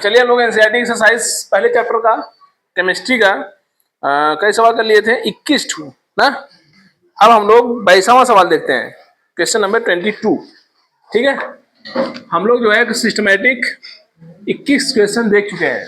चलिए हम लोग एनसीईआरटी एक्सरसाइज पहले चैप्टर का केमिस्ट्री का कई सवाल कर लिए थे, 21 ना। अब हम लोग 22वां सवाल देखते हैं, क्वेश्चन नंबर 22। ठीक है, हम लोग जो है सिस्टमेटिक 21 क्वेश्चन देख चुके हैं,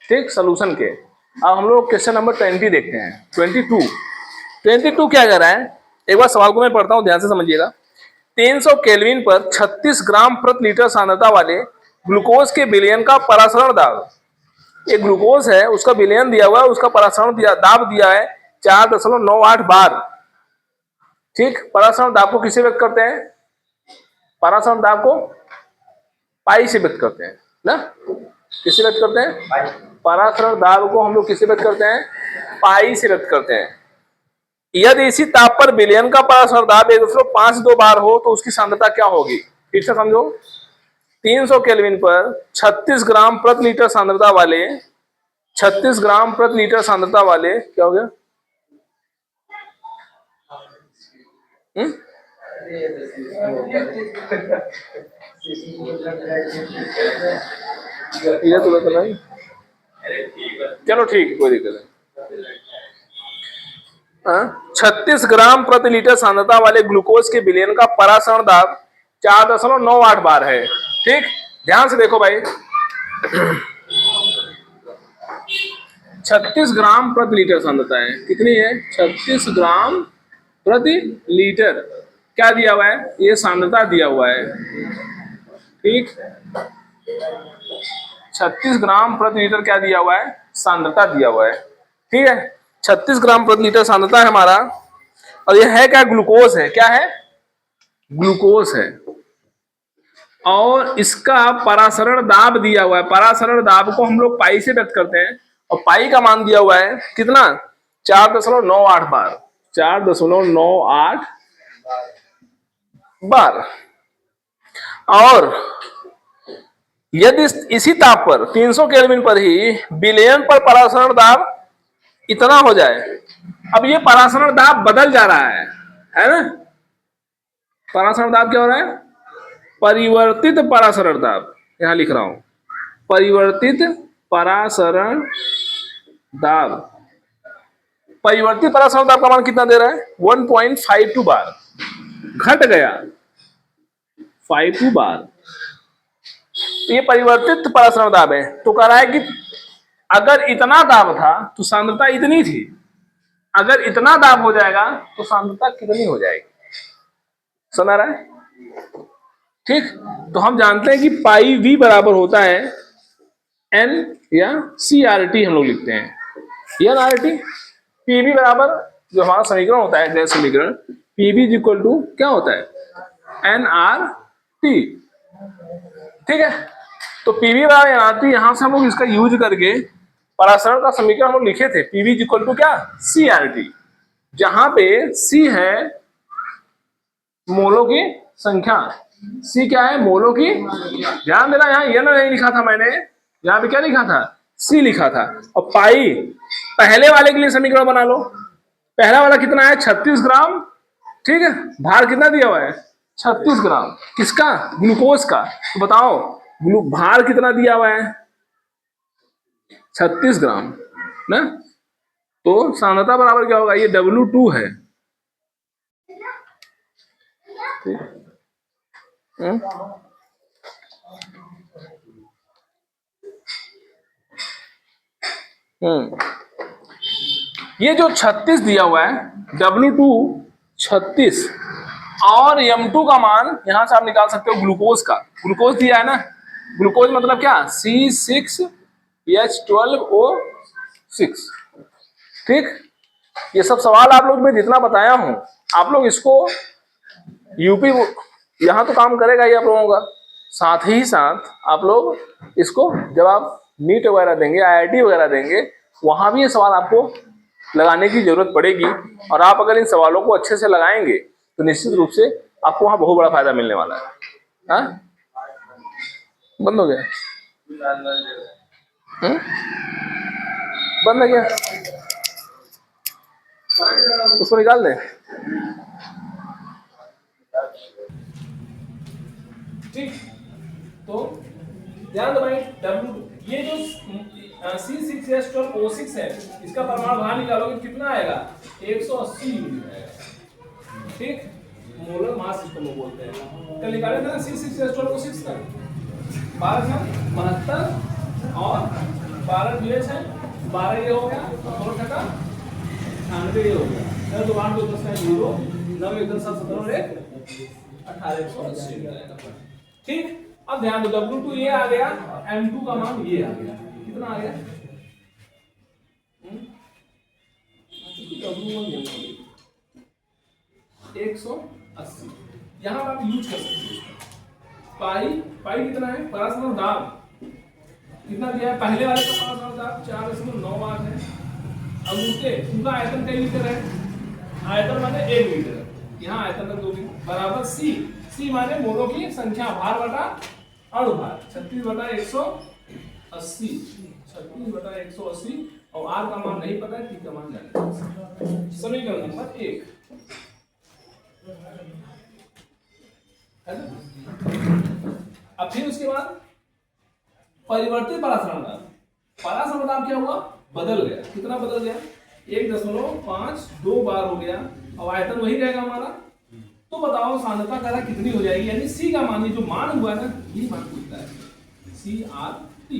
ठीक, सोल्यूशन के। अब हम लोग क्वेश्चन नंबर 20 देखते हैं, 22 क्या कह रहा है। एक बार सवाल को मैं पढ़ता हूं, ध्यान से समझिएगा। 300 केल्विन पर 36 ग्राम प्रति लीटर सांद्रता वाले ग्लूकोज के विलयन का परासरण दाब, एक ग्लूकोज है उसका विलयन दिया हुआ है, उसका परासरण दाब दिया है 4.98 बार। ठीक, परासरण दाब को किसे व्यक्त करते हैं? परासरण दाब को पाई से व्यक्त करते हैं ना। किसे व्यक्त करते हैं? परासरण दाब को हम लोग किसे व्यक्त करते हैं? पाई से व्यक्त करते हैं। यदि इसी ताप पर विलयन का परासरण दाब 1.52 बार हो तो उसकी सांद्रता क्या होगी? फिर से समझो। 300 केल्विन पर 36 ग्राम प्रति लीटर सांद्रता वाले 36 ग्राम प्रति लीटर सांद्रता वाले क्या हो गया? ये तो नहीं, चलो ठीक, कोई दिक्कत नहीं। 36 ग्राम प्रति लीटर सांद्रता वाले ग्लूकोज के विलयन का परासरण दाब 4.98 बार है। ठीक, ध्यान से देखो भाई। 36 ग्राम प्रति लीटर सांद्रता है, कितनी है? 36 ग्राम प्रति लीटर क्या दिया हुआ है? ये सांद्रता दिया हुआ है। ठीक, 36 ग्राम प्रति लीटर क्या दिया हुआ है? सांद्रता दिया हुआ है। ठीक है, 36 ग्राम प्रति लीटर सांद्रता है हमारा। और ये है क्या? ग्लूकोज है। क्या है? ग्लूकोज है। और इसका परासरण दाब दिया हुआ है। परासरण दाब को हम लोग पाई से व्यक्त करते हैं, और पाई का मान दिया हुआ है कितना? 4.98 बार। 4.98 बार। और यदि इसी ताप पर 300 केल्विन पर ही विलयन पर परासरण दाब इतना हो जाए। अब ये परासरण दाब बदल जा रहा है ना। परासरण दाब क्या हो रहा है? परिवर्तित परासरण दाब, यहां लिख रहा हूं, परिवर्तित परासरण दाब। परिवर्तित परासरण दाब का मान कितना दे रहा है? 1.52 बार। घट गया 52 बार। तो ये परिवर्तित परासरण दाब है। तो कह रहा है कि अगर इतना दाब था तो सांद्रता इतनी थी, अगर इतना दाब हो जाएगा तो सांद्रता कितनी हो जाएगी? समझ रहा है? ठीक, तो हम जानते हैं कि पाई वी बराबर होता है एन या सी आर टी, हम लोग लिखते हैं एन आर टी। पीवी बराबर जो हमारा समीकरण होता है, गैस समीकरण, पीवी इक्वल टू क्या होता है? N R T. ठीक है, तो पीवी बराबर एन आर टी, यहां से हम लोग इसका यूज करके परासरण का समीकरण हम लोग लिखे थे, पीवी इक्वल टू क्या? सी आर टी, जहां पे सी है मोलों की संख्या। सी क्या है? मोलों की। ध्यान देना, यहाँ ये नहीं लिखा था मैंने, यहाँ पे क्या लिखा था? सी लिखा था। और पाई पहले वाले के लिए समीकरण बना लो। पहला वाला कितना है? 36 ग्राम। ठीक है, भार कितना दिया हुआ है? 36 ग्राम। किसका? ग्लूकोज का। तो बताओ भार कितना दिया हुआ है? 36 ग्राम ना। तो सांद्रता बराबर क्या होगा? ये W2 है। ये जो 36 दिया हुआ है, W2 36, और M2 का मान यहां से आप निकाल सकते हो ग्लूकोज का। ग्लूकोज दिया है ना, ग्लूकोज मतलब क्या? C6H12O6। ठीक, ये सब सवाल आप लोग मैं जितना बताया हूं, आप लोग इसको यूपी यहां तो काम करेगा ही आप लोगों का, साथ ही साथ आप लोग इसको जब आप नीट वगैरह देंगे, IIT वगैरह देंगे, वहां भी ये सवाल आपको लगाने की जरूरत पड़ेगी। और आप अगर इन सवालों को अच्छे से लगाएंगे तो निश्चित रूप से आपको वहां बहुत बड़ा फायदा मिलने वाला है। हाँ, बंद हो गया? बंद है क्या? उसको निकाल दें। ठीक, तो ध्यान दो भाई, W ये जो C6H12O6 है, इसका परमाणु बाहर निकालोगे कितना आएगा? 180 यूनिट आएगा। ठीक, मोलर मास इसको लोग बोलते हैं। कल निकाले थे ना C6H12O6 का 1272 और 12 BH है, 12 ये हो गया, 2 टका 98 ये हो गया। चलो तो 8 2 10 का 0 9 1 10 7 17 1 18 180। ठीक, अब ध्यान दो, W2 ये आ गया, M2 का मान ये आ गया, कितना आ गया? W1 180। यहां आप यूज कर सकते हो पाई कितना है? परासमण दाब कितना दिया है? पहले वाले का परासमण दाब 4.98 है। अब उसके उनका आयतन कई लीटर है? आयतन माने 1 लीटर, यहाँ आयतन तक 2 लीटर बराबर C माने मोलों की संख्या, भार बटा अणुभार, 36 बटा 180, 36 बटा 180। और R का मान नहीं पता है, T का मान जाने। समीकरण नंबर 1 है ना। अब फिर उसके बाद परिवर्तित परासरण दाब। परासरण दाब क्या हुआ? बदल गया। कितना बदल गया? 1.52 बार हो गया। अब आयतन वही रहेगा हमारा। तो बताओ सांद्रता करा कितनी हो जाएगी? यानी C का मान, जो मान हुआ है ना, ये मान पूछता है CRT।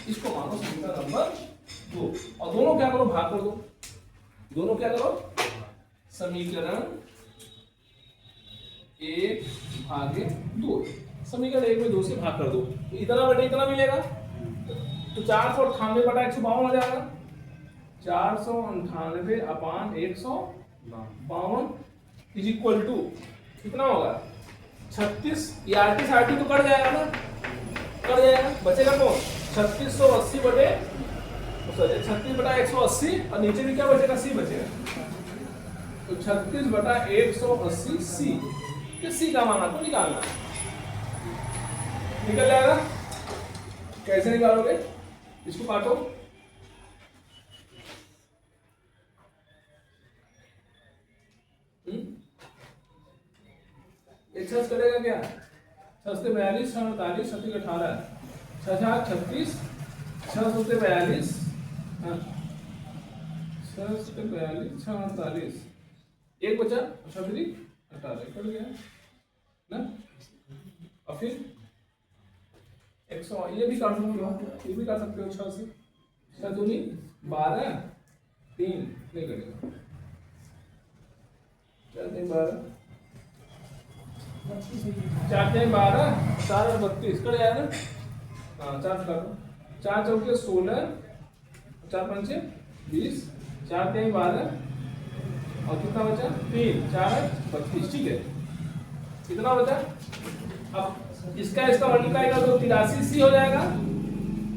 इसको मानो समीकरण नंबर 2। और दोनों क्या करो? भाग कर दो। दोनों क्या करो? समीकरण 1/2, समीकरण 1 में 2 से भाग कर दो, तो इतना बटे इतना मिलेगा। तो 498 बटा 152 हो जाएगा। 498 अपान 152 इज इक्वल टू कितना होगा? 36। ये RT से RT तो कट जाएगा ना, कट जाएगा, बचेगा कौन? 3680 बटे 36 बटा 180, और नीचे भी क्या बचेगा? C बचेगा। तो 36 बटा 180 C। C का मान आपको निकालना है। निकल जाएगा। कैसे निकालोगे? इसको काटो, एक छस करेगा क्या? 6 से 42 6 48 6 18 6 7 36 6 से 42 6 से 42 6 48 एक बचा 36 18 कट गया ना। और फिर 100 ये भी काट सकते हो, ये भी काट सकते हो 6 से 6 दूनी 12 3 नहीं कटेगा, 4 3 12 4 3 12 4 32 कट जाएगा ना। हाँ 4 से काटो, 4 चौके 16 4 पंचे 20 4 3 12 और कितना बचा 3 4 32। ठीक है, कितना बचा? अब इसका मल्टीप्लाई कर दो, 83C हो जाएगा।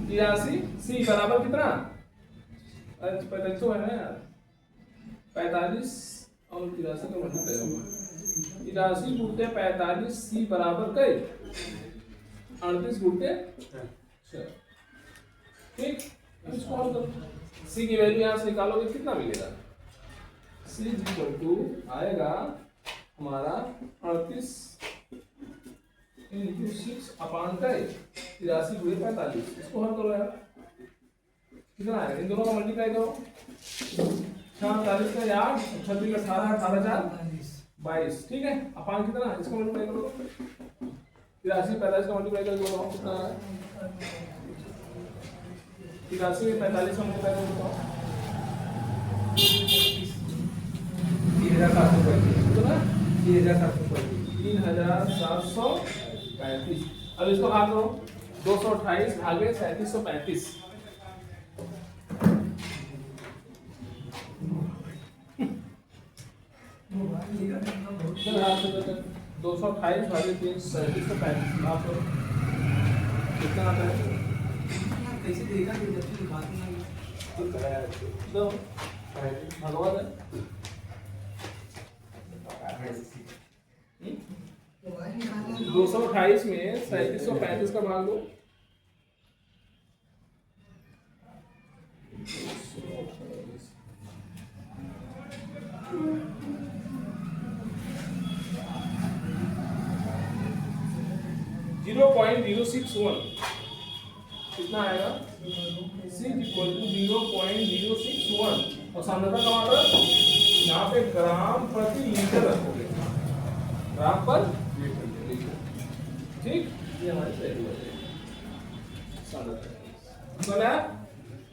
83C बराबर कितना? 45 है ना यार, 45 और 83 का मल्टीप्लाई होगा। 83 गुणते 45 C बराबर कई 38 गुणते 6। ठीक, इसको हल करो। C की वैल्यू यहाँ से निकालोगे कितना मिलेगा? C इक्वल टू आएगा हमारा 38 इंटू 6 अपान कई 83 गुणे 45। इसको हल करो यार, कितना आएगा? इन दोनों का मल्टीप्लाई करो, 46 का 8 36 का 18 18 4 22। ठीक है, अपान कितना? इसको मल्टीप्लाई करो, 83 45 का मल्टीप्लाई करके बताओ कितना है? 83 में 45 का मल्टीप्लाई करके बताओ 3735। अब इसको भाग दो, 228 भागे 3735। 228 भागे 3735 आप कितना आता है? कैसे देगा? तो भगवान है 228 में 3735 का भाग दो, 0.061 कितना आएगा, C इक्वल टू 0.061 और सांद्रता का मतलब यहाँ पे ग्राम प्रति लीटर रखोगे, ग्राम पर लीटर। ठीक, ये हमारी पहली बात है सांद्रता।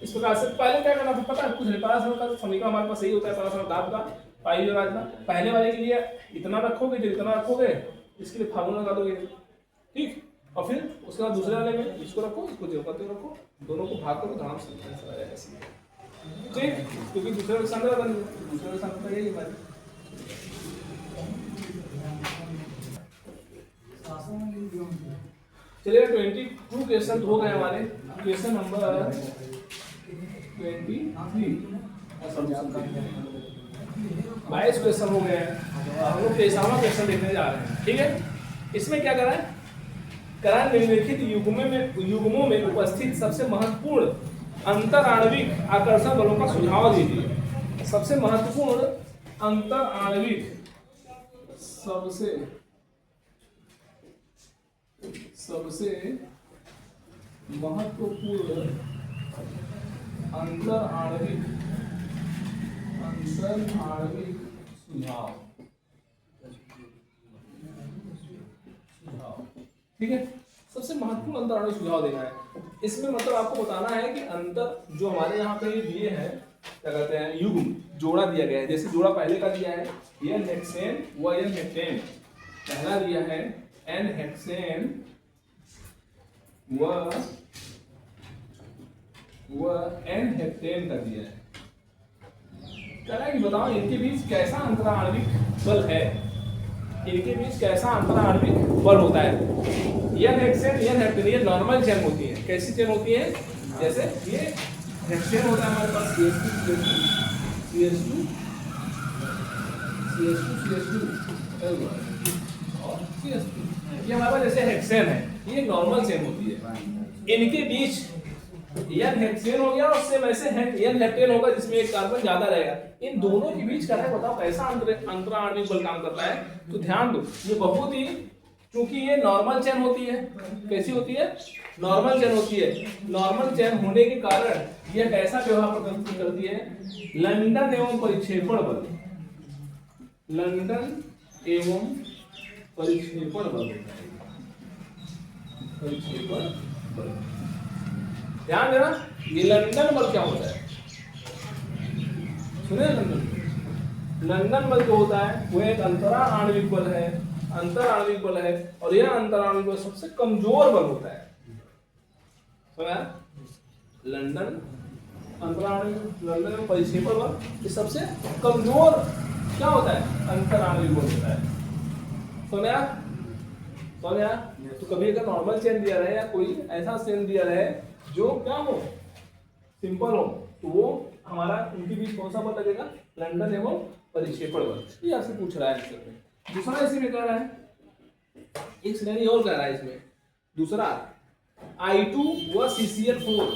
इस प्रकार से पहले क्या करना था पता है, कुछ नहीं, परासरण का समीकरण हमारे पास सही होता है, परासरण दाब का पाई और आजना। पहले वाले के लिए इतना रखोगे, जो इतना रखोगे इसके लिए फार्मूला लगा दोगे, ठीक, और फिर उसके बाद दूसरे वाले में इसको रखो, इसको जो करते रखो, दोनों को भाग करो, आराम से आंसर आ जाएगा ऐसे, ठीक, क्योंकि दूसरे का सांद्रता बन गया, दूसरे का सांद्रता यही हमारी। चलिए 22 क्वेश्चन हो गए हमारे, क्वेश्चन नंबर 22 क्वेश्चन हो गए हैं, हम लोग 23वां क्वेश्चन देखने जा रहे हैं, ठीक है। इसमें क्या करा है, निम्नलिखित युग्मों में उपस्थित सबसे महत्वपूर्ण अंतर आणविक आकर्षण बलों का सुझाव दीजिए। सबसे महत्वपूर्ण अंतर आणविक, सबसे महत्वपूर्ण अंतर आणविक सुझाव, ठीक है। सबसे महत्वपूर्ण अंतर आणविक सुझाव देना है। इसमें मतलब आपको बताना है कि अंतर जो हमारे यहाँ पे दिए हैं, क्या कहते हैं, युग्म जोड़ा दिया गया है। जैसे जोड़ा पहले का दिया है n हेक्सेन व n हेप्टेन, पहला दिया है n हेक्सेन व n हेप्टेन का दिया है। कह रहा है कि बताओ इनके बीच कैसा अंतर आणविक बल है, इनके बीच कैसा अंतर आणविक बल होता है। n हेक्सेन n हेप्टेन ये नॉर्मल चेन होती है। कैसी चेन होती है, जैसे ये हेक्सेन होता है हमारे पास CH2 और CH2, ये हमारे पास जैसे हेक्सेन है, ये नॉर्मल चेन होती है। इनके बीच n हेक्सेन हो गया और उससे वैसे n हेप्टेन होगा जिसमें एक कार्बन ज्यादा रहेगा। इन दोनों के बीच का है, बताओ कैसा अंतर आणविक बल काम करता है। तो ध्यान दो, ये बहुत ही, क्योंकि ये नॉर्मल चेन होती है। कैसी होती है, नॉर्मल चेन होती है। नॉर्मल चेन होने के कारण यह कैसा व्यवहार प्रदर्शित करती है, लंदन एवं परिक्षेपण बल, लंदन एवं परिक्षेपण बल, परिक्षेपण बल। ध्यान देना, ये लंदन बल क्या होता है, सुने, लंदन बल जो होता है वो एक अंतरा आणविक बल है, अंतर आणविक बल है, और यह अंतर आणविक बल सबसे कमजोर बल होता है। सुना, लंदन अंतर आणविक, लंदन में परिक्षेपण बल ये सबसे कमजोर क्या होता है, अंतर आणविक बल होता है। सुना, तो कभी अगर नॉर्मल चेन दिया रहे या कोई ऐसा चेन दिया रहे जो क्या हो, सिंपल हो, तो वो हमारा उनके बीच कौन सा बल लगेगा, लंदन एवं परिक्षेपण बल। ये आपसे पूछ रहा है आंसर में। दूसरा इसी में कह रहा है, एक श्रेणी और कह रहा है इसमें, दूसरा I2 व CCl4,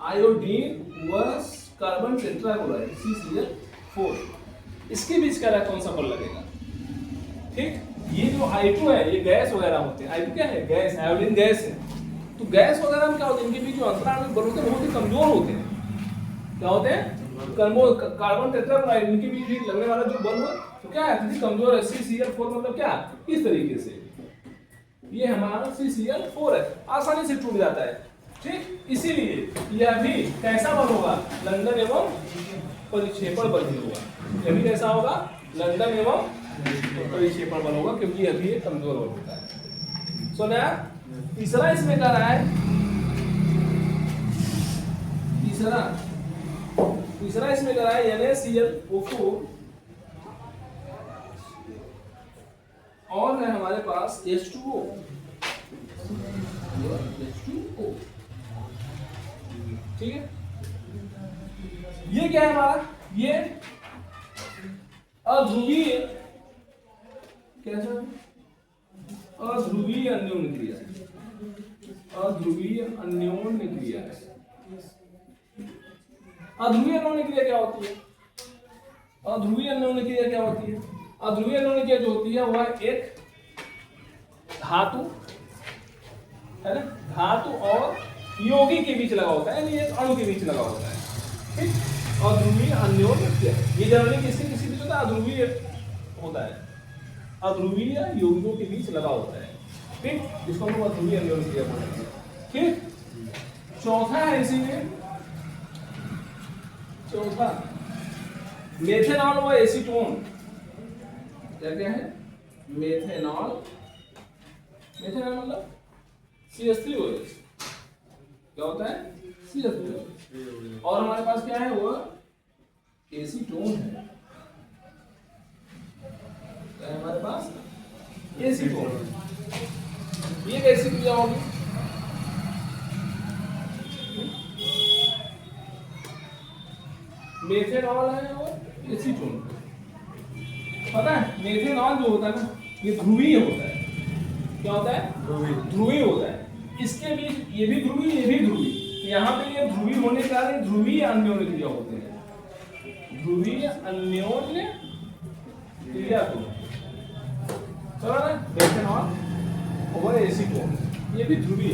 आयोडीन व कार्बन टेट्राक्लोराइड CCl4, इसके बीच कह रहा है कौन सा बल लगेगा। ठीक, ये जो I2 है ये गैस वगैरह होते हैं। I2 क्या है, गैस, आयोडीन गैस है। तो गैस वगैरह में क्या होता है, इनके बीच जो अंतर आणविक बल होते हैं बहुत ही कमजोर होते हैं। क्या होते हैं, कार्बन टेट्राक्लोराइड, इनके बीच भी लगने वाला जो बल है तो क्या है, इतनी कमजोर है। CCl4 मतलब क्या, इस तरीके से ये हमारा CCl4 है, आसानी से टूट जाता है। ठीक, इसीलिए यह भी कैसा बल होगा, लंदन एवं परिक्षेपण बल होगा। यह भी कैसा होगा, लंदन एवं परिक्षेपण बल होगा, क्योंकि यह भी एक कमजोर बल होता है। सुना, तीसरा इसमें कह रहा है, तीसरा इसमें कह रहा है NaClO4 और है हमारे पास H2O। ठीक है, ये क्या है हमारा, ये अध्रुवीय, कैसा, अध्रुवीय अन्योन्य क्रिया, अध्रुवीय अन्योन्य क्रिया है। अध्रुवीय अन्योन्य क्रिया क्या होती है, अध्रुवीय अन्योन्य क्रिया क्या होती है, अध्रुवीय अन्योन्य क्रिया जो होती है वह एक धातु है ना, धातु और यौगिक के बीच लगा होता है, यानी एक अणु के बीच लगा होता है। ठीक, अध्रुवीय अन्योन्य, ये जनरली किसी किसी बीच होता है, अध्रुवीय होता है, अध्रुवीय यौगिकों के बीच लगा होता है। ठीक, जिसको हम अध्रुवीय अन्योन्य क्रिया बोलेंगे। ठीक, चौथा है इसी में, चौथा मेथेनॉल व एसीटोन। क्या क्या है? मेथेनॉल, मेथेनॉल मतलब CH3OH, क्या होता है? CH3OH। और हमारे पास क्या है? वो एसीटोन है। क्या है हमारे पास? एसीटोन। ये कैसी क्रिया होगी? मेथेनॉल है और एसीटोन। पता है मेथेनॉल जो होता है ना, ये ध्रुवीय होता है। क्या होता है? ध्रुवीय होता है। इसके बीच ये भी ध्रुवीय, ये भी ध्रुवीय। यहाँ पे ये ध्रुवीय होने के कारण ध्रुवीय अन्योन्य क्रिया होते हैं। ध्रुवीय अन्योन्य क्रिया को चलो ना, मेथेनॉल और एसीटोन, ये भी ध्रुवीय,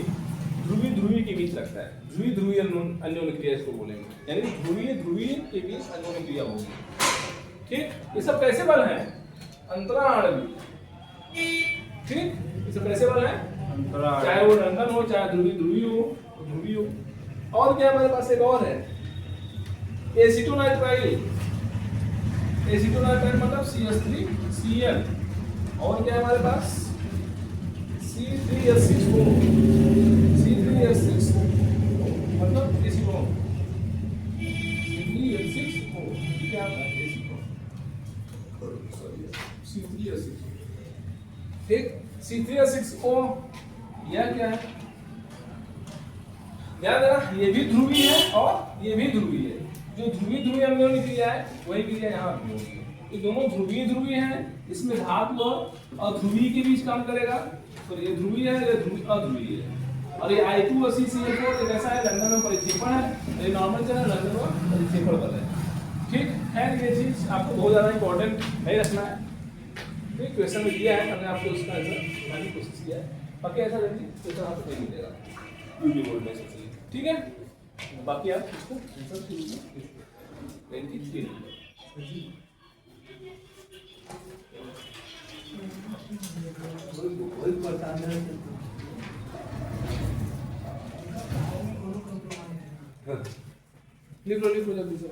ध्रुवीय ध्रुवीय के बीच लगता है। ध्रुवीय ध्रुवीय अन्योन्य क्रिया इसको बोलेंगे, यानी ध्रुवीय ध्रुवीय के बीच अन्योन्य क्रिया होगी। ठीक, ये सब कैसे बल हैं? अंतराणवीय। ठीक, ये सब कैसे बल हैं? चाहे वो रंधन हो, चाहे ध्रुवीय ध्रुवीय हो, ध्रुवीय हो। और क्या हमारे पास एक और है, एसीटोनाइट्राइल। एसीटोनाइट्राइल मतलब CH3Cl। और क्या है हमारे पास? C3H6O। C3H6 मतलब एसीटोन। C3H6O क्या होता है? एसीटोन। Sorry, C3H6। ठीक, C3H6O यह क्या है? याद रखना, ये भी ध्रुवीय है और ये भी ध्रुवीय है। जो ध्रुवीय ध्रुवीय अन्योन्य क्रिया है वही क्रिया यहाँ भी होगी। ये दोनों ध्रुवीय ध्रुवीय हैं, इसमें धातु और अध्रुवीय के बीच काम करेगा। तो ये ध्रुवीय है, ये अध्रुवीय है। और ये I2CCl4 एक ऐसा है, लंदन में परिक्षेपण है, ये नॉर्मल चल है, लंदन में परिक्षेपण बल है। ठीक है, ये चीज आपको बहुत ज्यादा इंपॉर्टेंट नहीं रखना है। ठीक, क्वेश्चन में दिया है, मैंने आपको उसका आंसर बनाने की कोशिश किया है। बाकी ऐसा जल्दी क्वेश्चन आपको नहीं मिलेगा यूपी बोर्ड में से। ठीक है, बाकी आप इसको आंसर कीजिए। लिख लो जल्दी से।